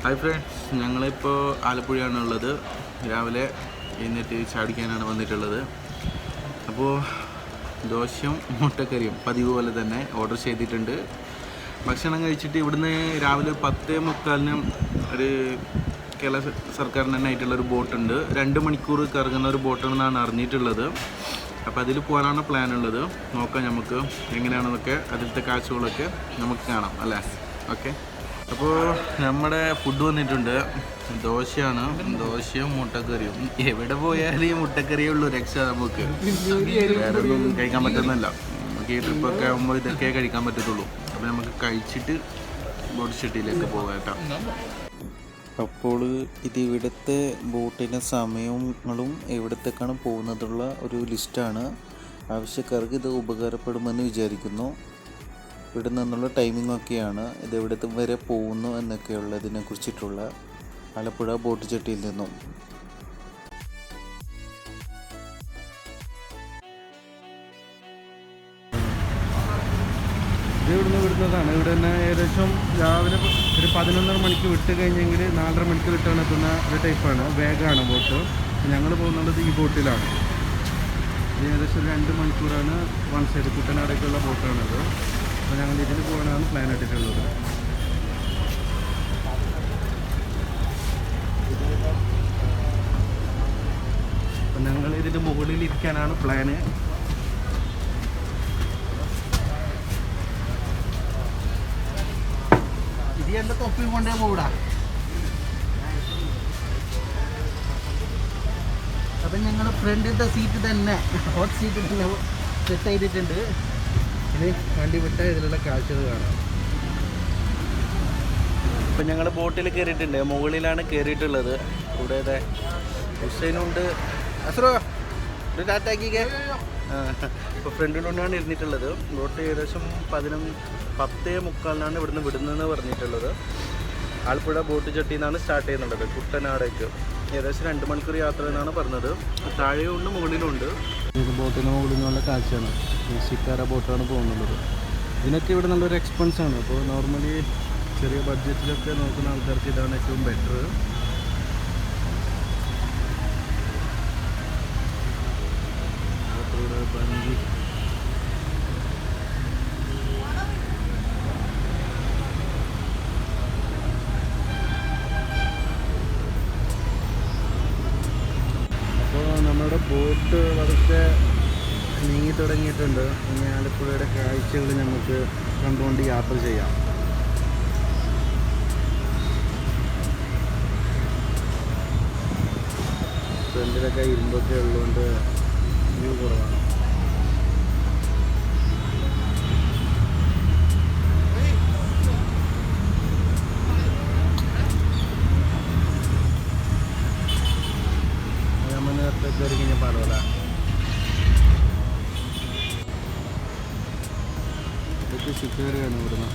Hi friends, ഞങ്ങളിപ്പോൾ ആലപ്പുഴയാണുള്ളത്. രാവിലെ എഴുന്നേറ്റ് ചാടിക്കാനാണ് വന്നിട്ടുള്ളത്. അപ്പോൾ ദോശയും മുട്ടക്കറിയും പതിവ് പോലെ തന്നെ ഓർഡർ ചെയ്തിട്ടുണ്ട്. ഭക്ഷണം കഴിച്ചിട്ട് ഇവിടുന്ന് രാവിലെ 10:45 ഒരു കേരള സർക്കാരിന് തന്നെ ആയിട്ടുള്ളൊരു ബോട്ടുണ്ട്. 2 മണിക്കൂർ കറങ്ങുന്ന ഒരു ബോട്ടാണെന്നാണ് അറിഞ്ഞിട്ടുള്ളത്. അപ്പോൾ അതിൽ പോകാനാണ് പ്ലാൻ ഉള്ളത്. നോക്കാം നമുക്ക് എങ്ങനെയാണെന്നൊക്കെ, അതിലത്തെ കാഴ്ചകളൊക്കെ നമുക്ക് കാണാം അല്ലേ. ഓക്കെ, അപ്പോൾ നമ്മുടെ ഫുഡ് വന്നിട്ടുണ്ട്. ദോശയാണ്, ദോശയും മുട്ടക്കറിയും. എവിടെ പോയാലും ഈ മുട്ടക്കറിയേ ഉള്ളൂ രക്ഷ. നമുക്ക് വേറെ ഒന്നും കഴിക്കാൻ പറ്റുന്നില്ല. നമുക്ക് ഈ ട്രിപ്പൊക്കെ ആകുമ്പോൾ ഇതൊക്കെ കഴിക്കാൻ പറ്റത്തുള്ളൂ. അപ്പോൾ നമുക്ക് കഴിച്ചിട്ട് ബോട്ട് ഷെട്ടിയിലേക്ക് പോകാം കേട്ടോ. അപ്പോൾ ഇത് ഇവിടുത്തെ ബോട്ടിൻ്റെ സമയങ്ങളും എവിടത്തേക്കാണ് പോകുന്നതുള്ള ഒരു ലിസ്റ്റാണ്. ആവശ്യക്കാർക്ക് ഇത് ഉപകാരപ്പെടുമെന്ന് വിചാരിക്കുന്നു. ഇവിടെ നിന്നുള്ള ടൈമിംഗ് ഒക്കെയാണ്, ഇത് എവിടത്തെ വരെ പോകുന്നു എന്നൊക്കെയുള്ളതിനെ കുറിച്ചിട്ടുള്ള ആലപ്പുഴ ബോട്ട് ജെട്ടിയിൽ നിന്നും. ഇത് ഇവിടുന്ന് വിടുന്നതാണ്. ഇവിടെ തന്നെ ഏകദേശം രാവിലെ ഒരു 11:30 മണിക്ക് വിട്ട് കഴിഞ്ഞെങ്കിൽ 4:30 മണിക്ക് വിട്ടാണ് എത്തുന്ന ഒരു ടൈപ്പാണ്. വേഗമാണ് ബോട്ട്. ഞങ്ങൾ പോകുന്നുള്ളത് ഈ ബോട്ടിലാണ്. ഇത് ഏകദേശം 2 മണിക്കൂറാണ് വൺ സൈഡ് കുട്ടനാടേക്കുള്ള ബോട്ടാണത്. അപ്പോൾ ഞങ്ങൾ ഇതിൽ പോകാനാണ് പ്ലാൻ ഇട്ടിട്ടുള്ളത്. അപ്പം ഞങ്ങൾ ഇതിൻ്റെ മുകളിൽ ഇരിക്കാനാണ് പ്ലാന്. ഇത് എൻ്റെ തൊപ്പിയും കൊണ്ടേ പോകൂടാ. അപ്പം ഞങ്ങൾ ഫ്രണ്ടിലത്തെ സീറ്റ് തന്നെ, ഹോട്ട് സീറ്റ് തന്നെ സെറ്റ് ചെയ്തിട്ടുണ്ട്. ഇനി വണ്ടി വിട്ട ഇതിലുള്ള കാഴ്ചകൾ കാണാം. ഇപ്പം ഞങ്ങൾ ബോട്ടിൽ കയറിയിട്ടുണ്ട്. മുകളിലാണ് കയറിയിട്ടുള്ളത്. കൂടെ ഹുസൈനുണ്ട്. അസ്രോ ഒരു ടാറ്റാക്കിക്കേ. ഇപ്പോൾ ഫ്രണ്ടിലൊന്നാണ് ഇരുന്നിട്ടുള്ളത്. ബോട്ട് ഏകദേശം 10:45 ഇവിടുന്ന് വിടുന്നതെന്ന് പറഞ്ഞിട്ടുള്ളത്. ആലപ്പുഴ ബോട്ട് ജെട്ടിയിൽ നിന്നാണ് സ്റ്റാർട്ട് ചെയ്യുന്നുള്ളത് കുട്ടനാടേക്ക്. ഏകദേശം 2 മണിക്കൂർ യാത്ര എന്നാണ് പറഞ്ഞത്. താഴെയുണ്ട് മുകളിലുണ്ട്. ഇത് ബോട്ടിന് മുകളിൽ നിന്നുള്ള കാഴ്ചയാണ്. മ്യൂസിക്കാര ബോട്ടാണ് പോകുന്നുള്ളത്. ഇതിനൊക്കെ ഇവിടെ നല്ലൊരു എക്സ്പെൻസാണ്. അപ്പോൾ നോർമലി ചെറിയ ബഡ്ജറ്റിലൊക്കെ നോക്കുന്ന ആൾക്കാർക്ക് ഇതാണ് ഏറ്റവും ബെറ്റർ. ഭംഗി നമ്മുടെ ബോട്ട് വളരെ നീങ്ങി തുടങ്ങിയിട്ടുണ്ട്. ഇനി ആലപ്പുഴയുടെ കാഴ്ചകൾ നമുക്ക് കണ്ടുകൊണ്ട് യാത്ര ചെയ്യാം. ഫ്രണ്ടിലൊക്കെ ഇരുമ്പൊക്കെ ഉള്ളതുകൊണ്ട് വ്യൂ കുറവാണ്. കയറി കഴിഞ്ഞാൽ പാടോല. ഇതൊക്കെ ഷിക്കാരിയാണ് ഇവിടുന്ന്.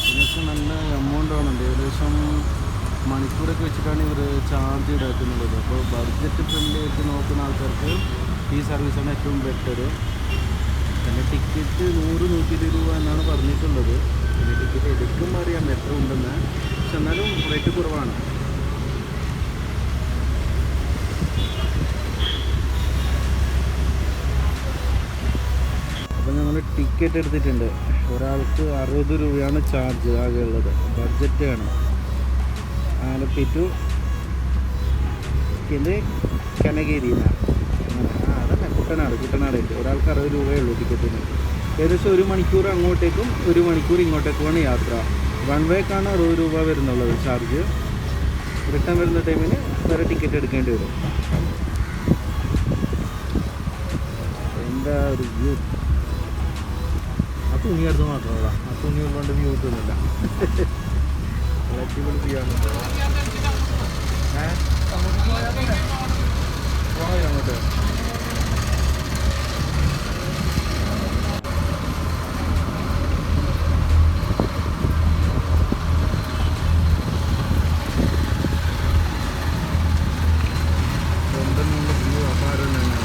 ഇതിനൊക്കെ നല്ല എമൗണ്ട് ആണുണ്ട്. ഏകദേശം മണിക്കൂറൊക്കെ വെച്ചിട്ടാണ് ഇവർ ചാർജ് ഈടാക്കുന്നുള്ളത്. അപ്പോൾ ബഡ്ജറ്റ് ഫ്രണ്ട്ലി ആയിട്ട് നോക്കുന്ന ആൾക്കാർക്ക് ഈ സർവീസാണ് ഏറ്റവും ബെറ്റർ. പിന്നെ ടിക്കറ്റ് 100-120 രൂപ എന്നാണ് പറഞ്ഞിട്ടുള്ളത്. പിന്നെ ടിക്കറ്റ് എടുക്കുമ്പോൾ അറിയാം എത്ര ഉണ്ടെന്ന്. പക്ഷെ എന്നാലും റേറ്റ് കുറവാണ്. അപ്പോൾ ഞങ്ങൾ ടിക്കറ്റ് എടുത്തിട്ടുണ്ട്. ഒരാൾക്ക് 60 രൂപയാണ് ചാർജ് ആകെ ഉള്ളത്. ബഡ്ജറ്റാണ്. ആലപ്പി ടു കനകേരിന അതന്നെ കുട്ടനാടേക്ക് ഒരാൾക്ക് 60 രൂപയേ ഉള്ളൂ ടിക്കറ്റിന്. ഏകദേശം 1 മണിക്കൂർ അങ്ങോട്ടേക്കും 1 മണിക്കൂർ ഇങ്ങോട്ടേക്കുമാണ് യാത്ര. വൺ വേക്കാണ് 60 രൂപ വരുന്നുള്ളത് ചാർജ്. റിട്ടേൺ വരുന്ന ടൈമിന് വേറെ ടിക്കറ്റ് എടുക്കേണ്ടി വരും. എന്താ ഒരു വ്യൂ. ആ തുണി അടുത്ത് മാത്രമല്ല, ആ തുണി ഉള്ളതുകൊണ്ട് വ്യൂ കിട്ടുന്നില്ല. അടിപൊളി വ്യൂ ആണ്. പോയോ അങ്ങോട്ട്? വ്യൂ അപാരം തന്നെ.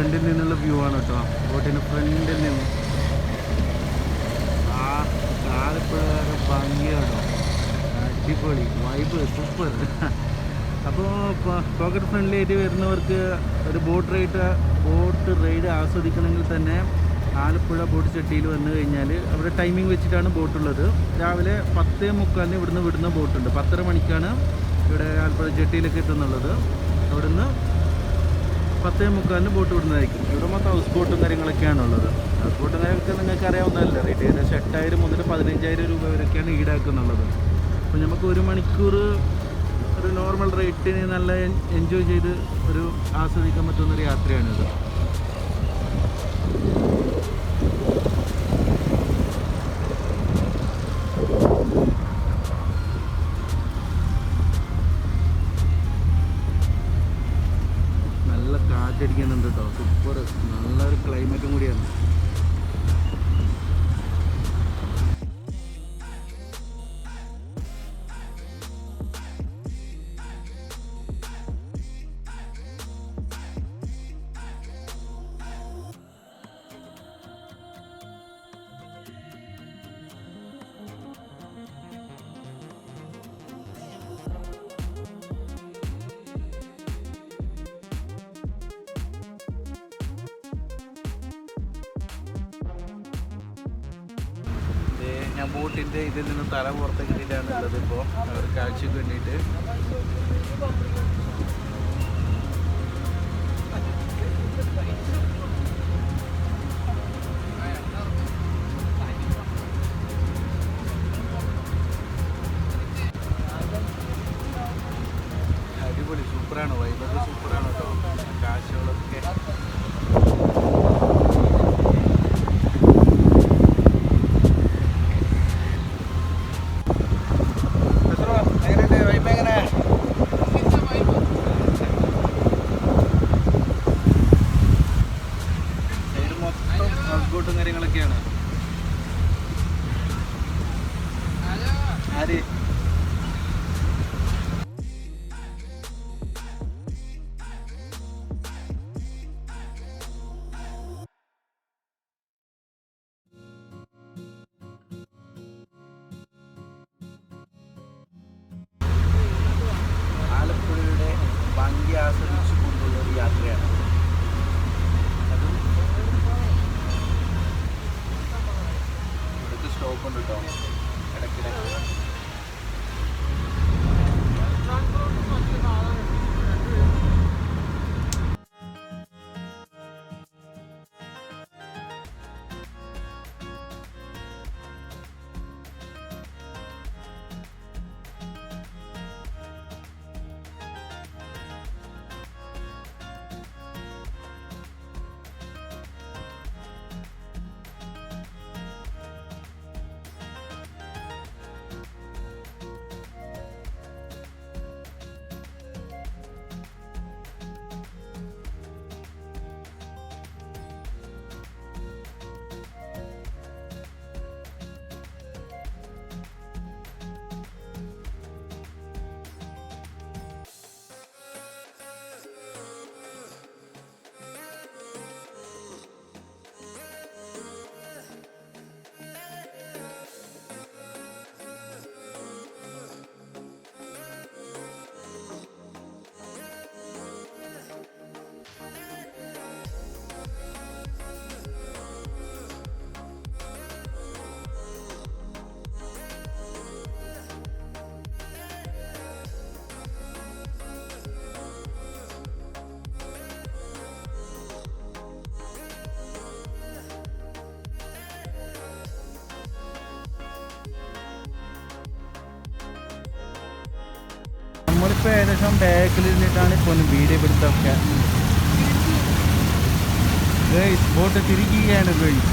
ഫ്രണ്ടിൽ നിന്നുള്ള വ്യൂ ആണ് കേട്ടോ, ബോട്ടിൻ്റെ ഫ്രണ്ടിൽ നിന്ന്. ആ ആലപ്പുഴ ഭംഗിയാണോ, അടിപൊളി വൈബ്, സൂപ്പർ. അപ്പോൾ പോക്കറ്റ് ഫ്രണ്ട്ലി ആയിട്ട് വരുന്നവർക്ക് ഒരു ബോട്ട് റൈഡ് ആസ്വദിക്കണമെങ്കിൽ തന്നെ ആലപ്പുഴ ബോട്ട് ചെട്ടിയിൽ വന്നു കഴിഞ്ഞാൽ അവിടെ ടൈമിംഗ് വെച്ചിട്ടാണ് ബോട്ടുള്ളത്. രാവിലെ 10:45 ഇവിടുന്ന് വിടുന്ന ബോട്ടുണ്ട്. 10:30 മണിക്കാണ് ഇവിടെ ആലപ്പുഴ ചെട്ടിയിലേക്ക് എത്തുന്നുള്ളത്. അവിടുന്ന് 10:45 ബോട്ട് വിടുന്നതായിരിക്കും. ഇവിടെ മൊത്തം ഹൗസ് ബോട്ടും കാര്യങ്ങളൊക്കെയാണ് ഉള്ളത്. ഹൗസ് ബോട്ടും കാര്യങ്ങളൊക്കെ നിങ്ങൾക്ക് അറിയാവുന്നതല്ല. റേറ്റ് ഏകദേശം 8,000 മുതൽ 15,000 രൂപ വരെയൊക്കെയാണ് ഈടാക്കുന്നുള്ളത്. അപ്പോൾ നമുക്ക് 1 മണിക്കൂർ ഒരു നോർമൽ റേറ്റിന് നല്ല എൻജോയ് ചെയ്ത് ഒരു ആസ്വദിക്കാൻ പറ്റുന്നൊരു യാത്രയാണിത്. നല്ല കാറ്റടിക്കുന്നുണ്ട് കേട്ടോ, സൂപ്പർ, നല്ലൊരു ക്ലൈമറ്റും കൂടിയാണ്. ഞാൻ ബോട്ടിൻ്റെ ഇതിൽ നിന്ന് തല പുറത്തേക്ക് ഇട്ടിട്ടാണ് ഉള്ളത് ഇപ്പോൾ അവർ കാഴ്ചയ്ക്ക് വേണ്ടിയിട്ട്. അടിപൊളി, സൂപ്പറാണ്, വൈബൊക്കെ സൂപ്പറാണ് കേട്ടോ. കാഴ്ചകളൊക്കെ ബോട്ടും കാര്യങ്ങളൊക്കെയാണ്. ആര് ആലപ്പുഴയുടെ ഭംഗി ആസ്വദിച്ചു കൊണ്ടുള്ള ഒരു യാത്രയാണ്. സ്റ്റോപ്പ് ഉണ്ട് കേട്ടോ ഇടയ്ക്കിടയ്ക്ക്. നമ്മളിപ്പോൾ ഏകദേശം ബാക്കിലിരുന്നിട്ടാണ് ഇപ്പോൾ വീഡിയോ പിടുത്തൊക്കെ. ബോട്ട് തിരിക്കുകയാണ് ഗൈസ്.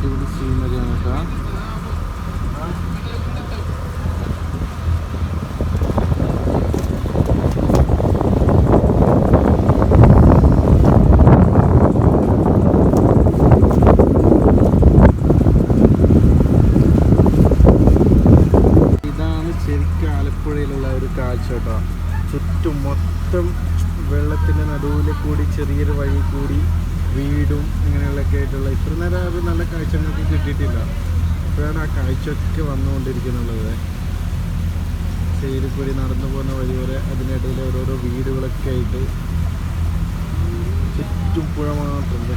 അടിപൊളി സീനറിയാണ് കേട്ടോ. ശരിക്കും ആലപ്പുഴയിലുള്ള ഒരു കാഴ്ച കേട്ടോ. ചുറ്റും മൊത്തം വെള്ളത്തിൻ്റെ നടുവിൽ കൂടി ചെറിയൊരു വഴി കൂടി വീടും ഇങ്ങനെയുള്ളൊക്കെ ആയിട്ടുള്ള ഇത്ര നേരം അത് നല്ല കാഴ്ച നമുക്ക് കിട്ടിയിട്ടില്ല. ഇപ്പോഴാണ് ആ കാഴ്ചയൊക്കെ വന്നുകൊണ്ടിരിക്കുന്നുള്ളത്. സൈഡിൽ കൂടി നടന്നു പോകുന്ന വഴി വരെ അതിനിടയിൽ ഓരോരോ വീടുകളൊക്കെ ആയിട്ട് ചുറ്റും പുഴ മാത്രമുണ്ട്.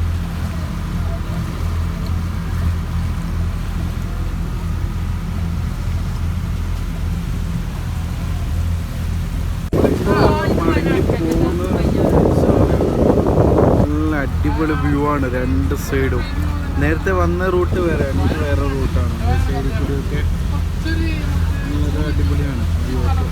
നല്ല അടിപൊളി വ്യൂ ആണ് രണ്ട് സൈഡും. നേരത്തെ വന്ന റൂട്ട് വേറെയാണ്, ഇത് വേറെ റൂട്ടാണ്. സൈഡിൽ കൂടിയൊക്കെ നല്ല അടിപൊളിയാണ് വ്യൂ ഒക്കെ.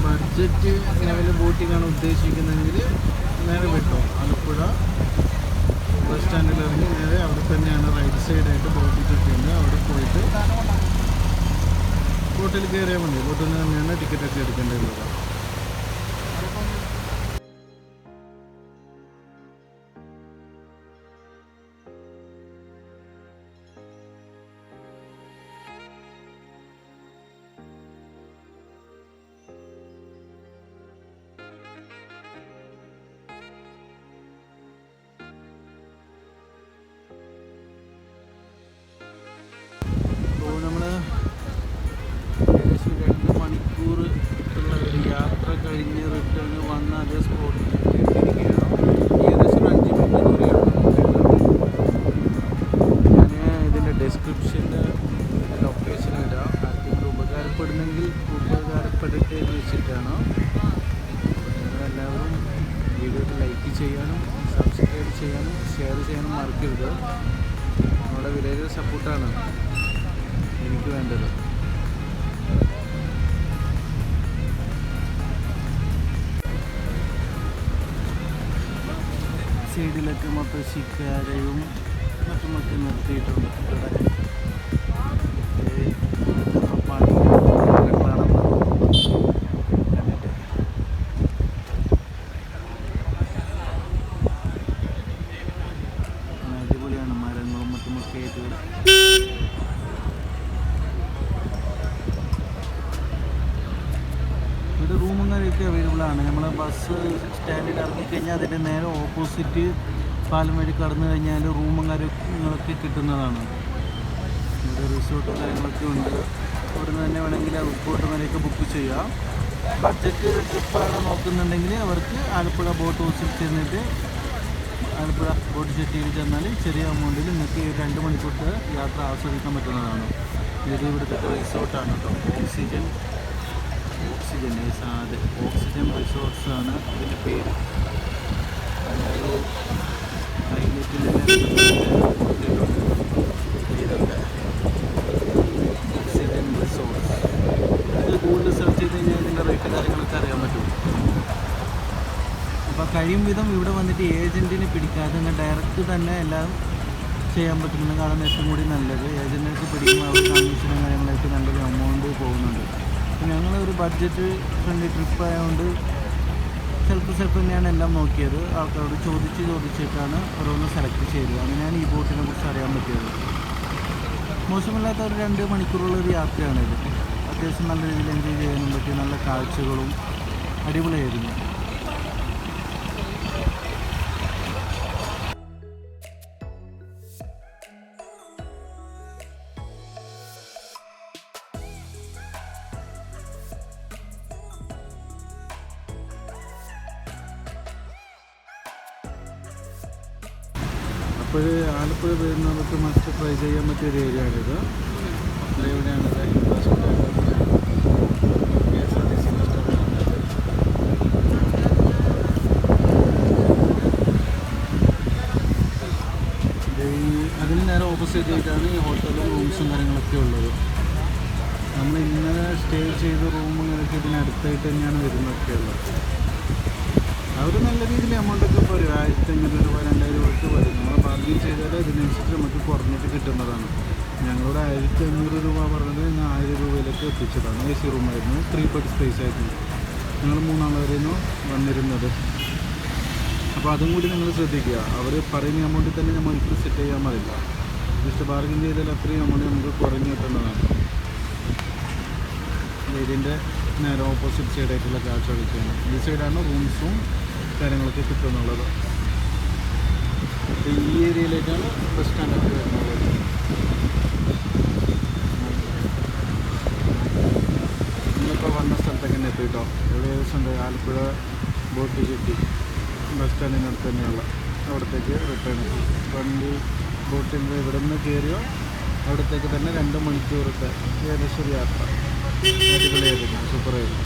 ബഡ്ജറ്റ് ലെവൽ ബോട്ടിങ്ങാണ് ഉദ്ദേശിക്കുന്നതെങ്കിൽ നേരെ വിട്ടോ ആലപ്പുഴ ബസ് സ്റ്റാൻഡിൽ ഇറങ്ങി നേരെ അവിടെ തന്നെയാണ് റൈറ്റ് സൈഡായിട്ട് ബോട്ട് ഉണ്ട്. അവിടെ പോയിട്ട് ബോട്ടിൽ കയറിയാൽ മതി. ബോട്ടിൽ നിന്ന് തന്നെയാണ് ടിക്കറ്റൊക്കെ എടുക്കേണ്ടത്. നമ്മൾ ഏകദേശം 2 മണിക്കൂർ ഉള്ള ഒരു യാത്ര കഴിഞ്ഞ് റിട്ടേൺ വന്ന അതേ സ്പോട്ടിൽ എത്തിയിരിക്കുകയാണ്. ഏകദേശം 5 മിനിറ്റ് ദൂരെയാണ്. ഞാൻ ഇതിൻ്റെ ഡിസ്ക്രിപ്ഷനിൽ ലൊക്കേഷൻ ഇടാം. ആർക്കെങ്കിലും ഉപകാരപ്പെടട്ടെ എന്ന് വെച്ചിട്ടാണ്. നിങ്ങളെല്ലാവരും വീഡിയോ ലൈക്ക് ചെയ്യാനും സബ്സ്ക്രൈബ് ചെയ്യാനും ഷെയർ ചെയ്യാനും മറക്കരുത്. നമ്മുടെ വിലയേറിയ സപ്പോർട്ടാണ് എനിക്ക് വേണ്ടത്. സൈഡിലൊക്കെ മൊത്തം ശിക്കാരയും മറ്റുമൊക്കെ നിർത്തിയിട്ടുണ്ട് ഇവിടെ. അടിപൊളിയാണ് മരങ്ങളും മറ്റുമൊക്കെ ആയിട്ട്. ഇവിടെ റൂമും കാര്യമൊക്കെ അവൈലബിൾ ആണ്. നമ്മൾ ബസ് സ്റ്റാൻഡിൽ ഇറങ്ങിക്കഴിഞ്ഞാൽ അതിൻ്റെ നേരെ ഓപ്പോസിറ്റ് പാലം വഴി കടന്നു കഴിഞ്ഞാൽ റൂമും കാര്യങ്ങളൊക്കെ കിട്ടുന്നതാണ്. ഇവിടെ റിസോർട്ടും കാര്യങ്ങളൊക്കെ ഉണ്ട്. ഇവിടെ നിന്ന് തന്നെ വേണമെങ്കിൽ റിസോർട്ട് വരെയൊക്കെ ബുക്ക് ചെയ്യാം. ബഡ്ജറ്റ് ട്രിപ്പാണ് നോക്കുന്നുണ്ടെങ്കിൽ അവർക്ക് ആലപ്പുഴ ബോട്ട് ഹൗസിൽ ചെന്നിട്ട് ആലപ്പുഴ ബോട്ട് ജെട്ടിയിൽ ചെന്നാൽ ചെറിയ എമൗണ്ടിൽ നിങ്ങൾക്ക് 2 മണിക്കൂർ യാത്ര ആസ്വദിക്കാൻ പറ്റുന്നതാണ്. ഇത് ഇവിടുത്തെ റിസോർട്ടാണ് കേട്ടോ. ഓക്സിജൻ റിസോർട്ട്സ് ആണ് ഇതിൻ്റെ പേര്. ഹൈലൈറ്റിൽ ഓക്സിജൻ റിസോർട്ട്സ്. ഇത് ഗൂഗിളിൽ സെർച്ച് ചെയ്ത് കഴിഞ്ഞാൽ ഇതിൻ്റെ റേറ്റ് കാര്യങ്ങളൊക്കെ അറിയാൻ പറ്റും. അപ്പോൾ കഴിയും വിധം ഇവിടെ വന്നിട്ട് ഏജൻറ്റിനെ പിടിക്കാതെ തന്നെ ഡയറക്റ്റ് തന്നെ എല്ലാം ചെയ്യാൻ പറ്റുന്നതാണ് ഏറ്റവും കൂടി നല്ലത്. ഏജൻറ്റിനൊക്കെ പിടിക്കുമ്പോൾ അവർ കമ്മീഷനും കാര്യങ്ങളായിട്ട് നല്ലൊരു എമൗണ്ട് പോകുന്നുണ്ട്. അപ്പോൾ ഞങ്ങളൊരു ബഡ്ജറ്റ് ഫ്രണ്ട്ലി ട്രിപ്പ് ആയതുകൊണ്ട് സെൽഫ് തന്നെയാണ് എല്ലാം നോക്കിയത്. ആൾക്കാരോട് ചോദിച്ചിട്ടാണ് ഓരോന്ന് സെലക്ട് ചെയ്തത്. അങ്ങനെയാണ് ഈ ബോട്ടിനെ കുറിച്ച് അറിയാൻ പറ്റിയത്. മോശമില്ലാത്ത ഒരു 2 മണിക്കൂറുള്ളൊരു യാത്രയാണ് ഇത്. അത്യാവശ്യം നല്ല രീതിയിൽ എൻജോയ് ചെയ്യാനും പറ്റി. നല്ല കാഴ്ചകളും അടിപൊളിയായിരുന്നു. അപ്പോൾ ആലപ്പുഴ വരുന്നവർക്ക് മസ്റ്റ് ട്രൈ ചെയ്യാൻ പറ്റിയൊരു ഏരിയ ആണിത്. എവിടെയാണിത്? KSRTC bus stand. അതിന് നേരെ ഓപ്പോസിറ്റ് ആയിട്ടാണ് ഈ ഹോട്ടലും റൂംസും കാര്യങ്ങളൊക്കെ ഉള്ളത്. നമ്മൾ ഇന്നലെ സ്റ്റേ ചെയ്ത റൂമുകളൊക്കെ ഇതിനടുത്തായിട്ട് തന്നെയാണ് വരുന്നതൊക്കെ ഉള്ളത്. അവർ നല്ല രീതിയിൽ എമൗണ്ടൊക്കെ പറയും. 1500 രൂപ 2000 രൂപയ്ക്ക് വരും. നമ്മൾ ബാർഗെയിൻ ചെയ്താൽ ഇതിനനുസരിച്ച് നമുക്ക് കുറഞ്ഞിട്ട് കിട്ടുന്നതാണ്. ഞങ്ങളോട് 1500 രൂപ പറഞ്ഞത് 1000 രൂപയിലേക്ക് എത്തിച്ചതാണ്. AC റൂമായിരുന്നു. 3 ബെഡ് സ്പേസ് ആയിരുന്നു. ഞങ്ങൾ 3 ആളായിരുന്നു വന്നിരുന്നത്. അപ്പോൾ അതും കൂടി നിങ്ങൾ ശ്രദ്ധിക്കുക. അവർ പറയുന്ന എമൗണ്ടിൽ തന്നെ നമ്മൾ ഒരിക്കലും സെറ്റ് ചെയ്യാൻ പാടില്ല. ജസ്റ്റ് ബാർഗെയിൻ ചെയ്താൽ അത്രയും എമൗണ്ട് നമുക്ക് കുറഞ്ഞ് കിട്ടുന്നതാണ്. ഇതിൻ്റെ നേരെ ഓപ്പോസിറ്റ് സൈഡായിട്ടുള്ള കാഴ്ച കളിക്കുകയാണ്. ഈ സൈഡാണ് റൂംസും കാര്യങ്ങളൊക്കെ കിട്ടുന്നുള്ളത്. ഈ ഏരിയയിലേക്കാണ് ബസ് സ്റ്റാൻഡൊക്കെ വരുന്നത്. നമ്മളിപ്പോൾ വന്ന സ്ഥലത്തൊക്കെ തന്നെ എത്തി കേട്ടോ. ഏകദേശം ആലപ്പുഴ ബോട്ട് ജെട്ടി ബസ് സ്റ്റാൻഡിനടുത്ത് തന്നെയുള്ള അവിടത്തേക്ക് റിട്ടേൺ എത്തി. വണ്ടി ബോട്ടിൻ്റെ ഇവിടെ നിന്ന് കയറിയോ അവിടത്തേക്ക് തന്നെ 2 മണിക്കൂറത്തെ ഏകദേശം ഒരു യാത്ര. അടിപൊളിയായിരുന്നു. സൂപ്പറായിരുന്നു.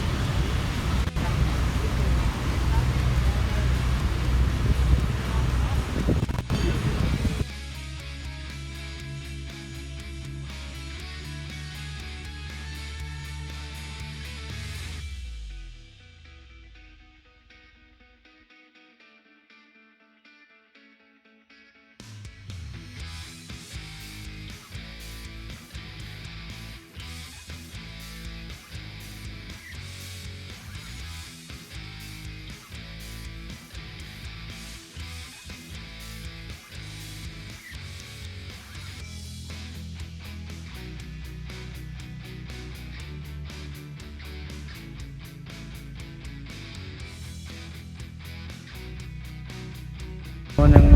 അപ്പോൾ ഞങ്ങൾ